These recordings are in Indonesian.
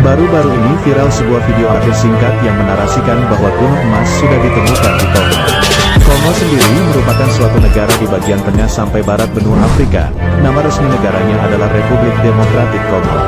Baru-baru ini viral sebuah video artis singkat yang menarasikan bahwa gunung emas sudah ditemukan di Kongo. Kongo sendiri merupakan suatu negara di bagian tengah sampai barat benua Afrika. Nama resmi negaranya adalah Republik Demokratik Kongo.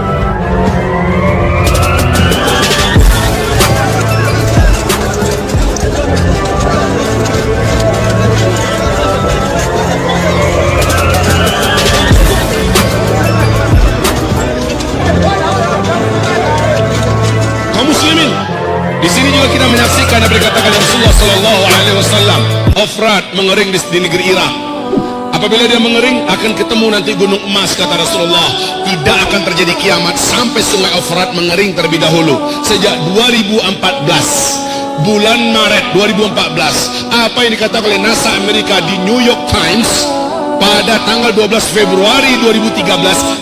Di sini juga kita menyaksikan apa dikatakan Rasulullah Sallallahu Alaihi Wasallam, Efrat mengering di negeri Irak. Apabila dia mengering akan ketemu nanti gunung emas, kata Rasulullah. Tidak akan terjadi kiamat sampai sungai Efrat mengering terlebih dahulu. Sejak 2014, bulan Maret 2014, apa yang dikatakan oleh NASA Amerika di New York Times pada tanggal 12 Februari 2013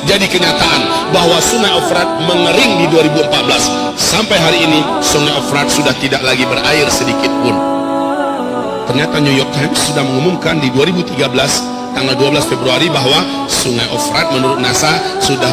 jadi kenyataan bahwa sungai Efrat mengering di 2014. Sampai hari ini sungai Efrat sudah tidak lagi berair sedikit pun. Ternyata New York Times sudah mengumumkan di 2013 tanggal 12 Februari bahwa sungai Efrat menurut NASA sudah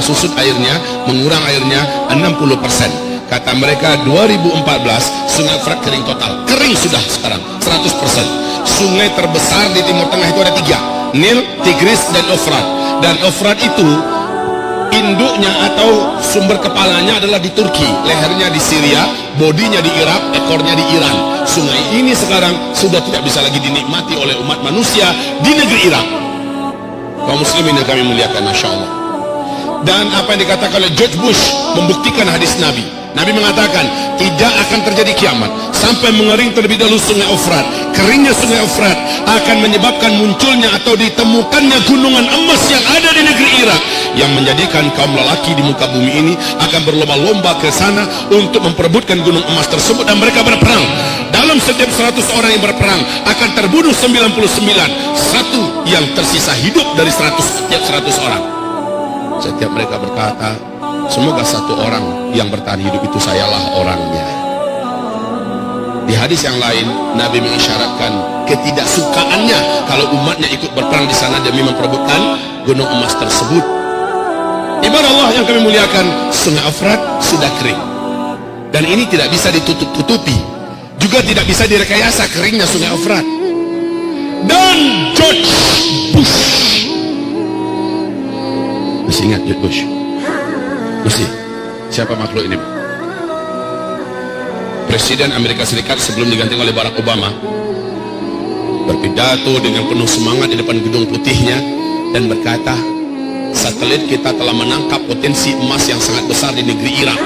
susut airnya, mengurang airnya 60%. Kata mereka 2014 sungai Efrat kering total. Kering sudah sekarang 100%. Sungai terbesar di Timur Tengah itu ada 3, Nil, Tigris, dan Efrat. Dan Efrat itu induknya atau sumber kepalanya adalah di Turki, lehernya di Syria, bodinya di Irak, ekornya di Iran. Sungai ini sekarang sudah tidak bisa lagi dinikmati oleh umat manusia di negeri Irak. Kaum muslimin yang kami muliakan, Masya Allah. Dan apa yang dikatakan oleh George Bush membuktikan hadis Nabi. Nabi mengatakan tidak akan terjadi kiamat sampai mengering terlebih dahulu sungai Efrat. Keringnya sungai Efrat akan menyebabkan munculnya atau ditemukannya gunungan emas yang ada di negeri Irak, yang menjadikan kaum lelaki di muka bumi ini akan berlomba-lomba ke sana untuk memperebutkan gunung emas tersebut, dan mereka berperang. Dalam setiap 100 orang yang berperang akan terbunuh 99, satu yang tersisa hidup dari setiap 100 orang. Setiap mereka berkata, semoga satu orang yang bertahan hidup itu sayalah orangnya. Di hadis yang lain, Nabi mengisyaratkan ketidaksukaannya kalau umatnya ikut berperang di sana demi memperebutkan gunung emas tersebut. Ibadah Allah yang kami muliakan, sungai Efrat sudah kering. Dan ini tidak bisa ditutup-tutupi. Juga tidak bisa direkayasa keringnya sungai Efrat. Dan George Bush, masih ingat George Bush? Mesti. Siapa makhluk ini? Presiden Amerika Serikat sebelum diganti oleh Barack Obama berpidato dengan penuh semangat di depan gedung putihnya dan berkata, satelit kita telah menangkap potensi emas yang sangat besar di negeri Irak.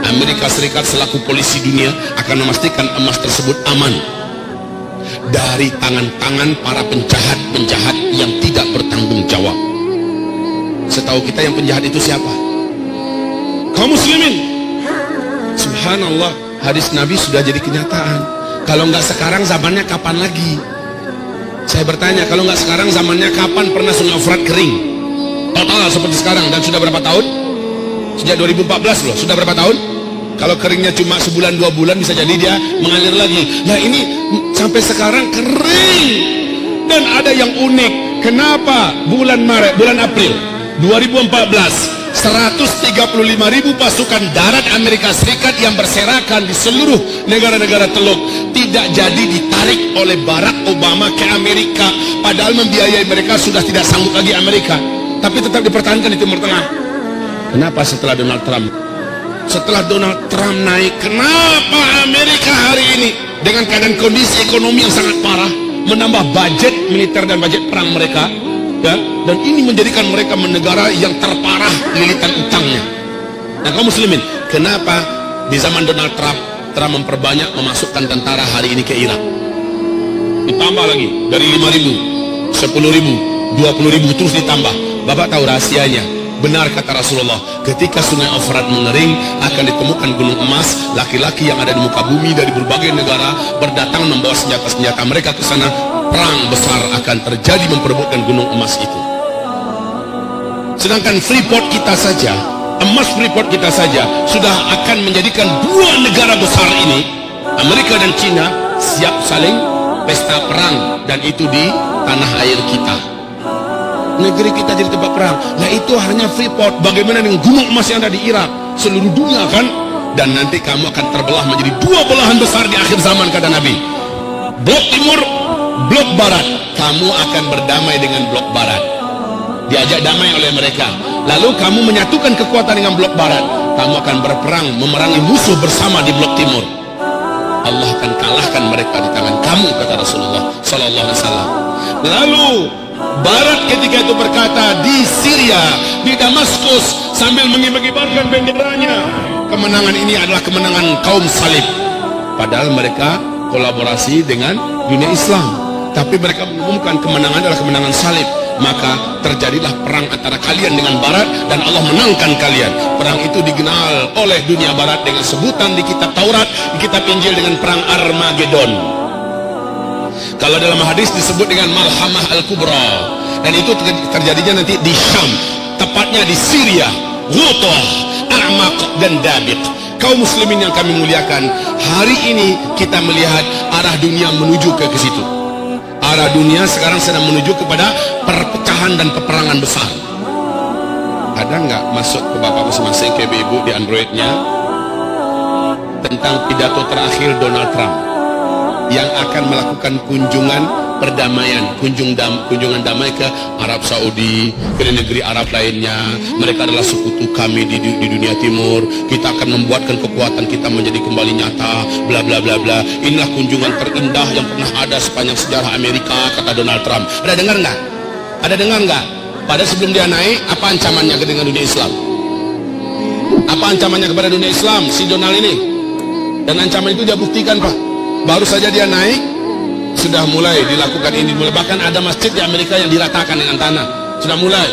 Amerika Serikat selaku polisi dunia akan memastikan emas tersebut aman dari tangan-tangan para penjahat-penjahat yang tidak bertanggung jawab. Setahu kita yang penjahat itu siapa? Kaum muslimin. Subhanallah, hadis Nabi sudah jadi kenyataan. Kalau nggak sekarang, zamannya kapan lagi? Saya bertanya, kalau nggak sekarang, zamannya kapan pernah sungai Efrat kering total seperti sekarang? Dan sudah berapa tahun? Sejak 2014 loh. Sudah berapa tahun? Kalau keringnya cuma sebulan 2 bulan bisa jadi dia mengalir lagi. Nah ini sampai sekarang kering. Dan ada yang unik. Kenapa bulan Maret, bulan April 2014 135.000 pasukan darat Amerika Serikat yang berserakan di seluruh negara-negara Teluk tidak jadi ditarik oleh Barack Obama ke Amerika, padahal membiayai mereka sudah tidak sanggup lagi Amerika, tapi tetap dipertahankan di Timur Tengah. Kenapa setelah Donald Trump? Setelah Donald Trump naik, kenapa Amerika hari ini dengan keadaan kondisi ekonomi yang sangat parah menambah budget militer dan budget perang mereka? Ya, dan ini menjadikan mereka negara yang terparah lilitan utangnya. Nah kaum muslimin, kenapa di zaman Donald Trump memperbanyak memasukkan tentara hari ini ke Irak? Ditambah lagi dari 5.000, 10.000, 20.000 terus ditambah. Bapak tahu rahasianya? Benar kata Rasulullah, ketika sungai Efrat mengering akan ditemukan gunung emas. Laki-laki yang ada di muka bumi dari berbagai negara berdatangan membawa senjata-senjata mereka ke sana. Perang besar akan terjadi memperebutkan gunung emas itu. Sedangkan Freeport kita saja, emas Freeport kita saja sudah akan menjadikan dua negara besar ini, Amerika dan China, siap saling pesta perang, dan itu di tanah air kita. negeri kita jadi tempat perang. Nah itu hanya Freeport. Bagaimana dengan gunung emas yang ada di Irak? Seluruh dunia kan? Dan nanti kamu akan terbelah menjadi dua belahan besar di akhir zaman, kata Nabi. Blok timur, blok barat. Kamu akan berdamai dengan blok barat. Diajak damai oleh mereka. Lalu kamu menyatukan kekuatan dengan blok barat. Kamu akan berperang memerangi musuh bersama di blok timur. Allah akan kalahkan mereka di tangan kamu, kata Rasulullah sallallahu alaihi wasallam. Lalu barat ketika itu berkata di Syria, di Damaskus, sambil mengibar-ibarkan benderanya, kemenangan ini adalah kemenangan kaum salib. Padahal mereka kolaborasi dengan dunia Islam, tapi mereka mengumumkan kemenangan adalah kemenangan salib. Maka terjadilah perang antara kalian dengan barat, dan Allah menangkan kalian. Perang itu dikenal oleh dunia barat dengan sebutan di kitab Taurat, di kitab Injil dengan perang Armageddon. Kalau dalam hadis disebut dengan Malhamah Al-Kubra, dan itu terjadinya nanti di Syam, tepatnya di Syria, Ghutah, A'maq dan Dabiq. Kaum muslimin yang kami muliakan, hari ini kita melihat arah dunia menuju ke situ. Arah dunia sekarang sedang menuju kepada perpecahan dan peperangan besar. Ada nggak masuk ke bapak masing-masing, ke ibu di Androidnya, tentang pidato terakhir Donald Trump yang akan melakukan kunjungan perdamaian, kunjungan damai ke Arab Saudi, ke negeri Arab lainnya. Mereka adalah sekutu kami di dunia timur. Kita akan membuatkan kekuatan kita menjadi kembali nyata, bla bla bla bla. Inilah kunjungan terindah yang pernah ada sepanjang sejarah Amerika, kata Donald Trump. Ada dengar nggak? Ada dengar nggak? Pada sebelum dia naik, apa ancamannya dengan dunia Islam? Apa ancamannya kepada dunia Islam si Donald ini? Dan ancaman itu dia buktikan, Pak. Baru saja dia naik, sudah mulai dilakukan ini. Bahkan ada masjid di Amerika yang diratakan dengan tanah. Sudah mulai.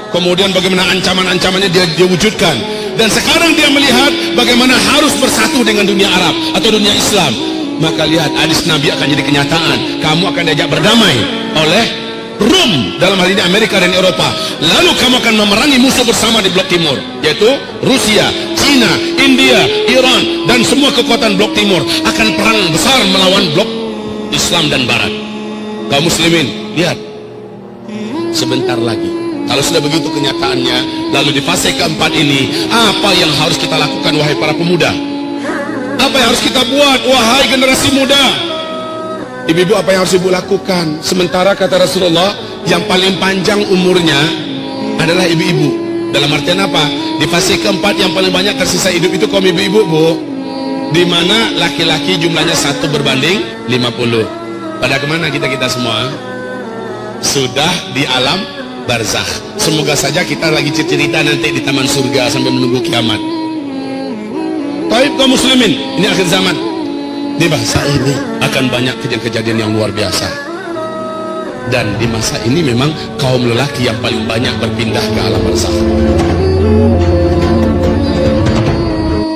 Kemudian bagaimana ancaman-ancamannya dia wujudkan. Dan sekarang dia melihat bagaimana harus bersatu dengan dunia Arab atau dunia Islam. Maka lihat, hadis Nabi akan jadi kenyataan. Kamu akan diajak berdamai oleh Rum, dalam hal ini Amerika dan Eropa. Lalu kamu akan memerangi musuh bersama di blok timur, yaitu Rusia, China, India, Iran, dan semua kekuatan blok timur akan perang besar melawan blok Islam dan Barat. Kaum muslimin, lihat, sebentar lagi, kalau sudah begitu kenyataannya, lalu di fase keempat ini, apa yang harus kita lakukan, wahai para pemuda? Apa yang harus kita buat, wahai generasi muda? Ibu-ibu, apa yang harus ibu lakukan? Sementara kata Rasulullah, yang paling panjang umurnya adalah ibu-ibu. Dalam artian apa? Di fase keempat yang paling banyak tersisa hidup itu kaum ibu-ibu, Bu. Di mana laki-laki jumlahnya 1 berbanding 50. Pada kemana kita semua? Sudah di alam barzakh. Semoga saja kita lagi cerita nanti di taman surga sambil menunggu kiamat. Taib kaum muslimin, ini akhir zaman. Di masa ini akan banyak kejadian-kejadian yang luar biasa. Dan di masa ini memang kaum lelaki yang paling banyak berpindah ke alam barzakh.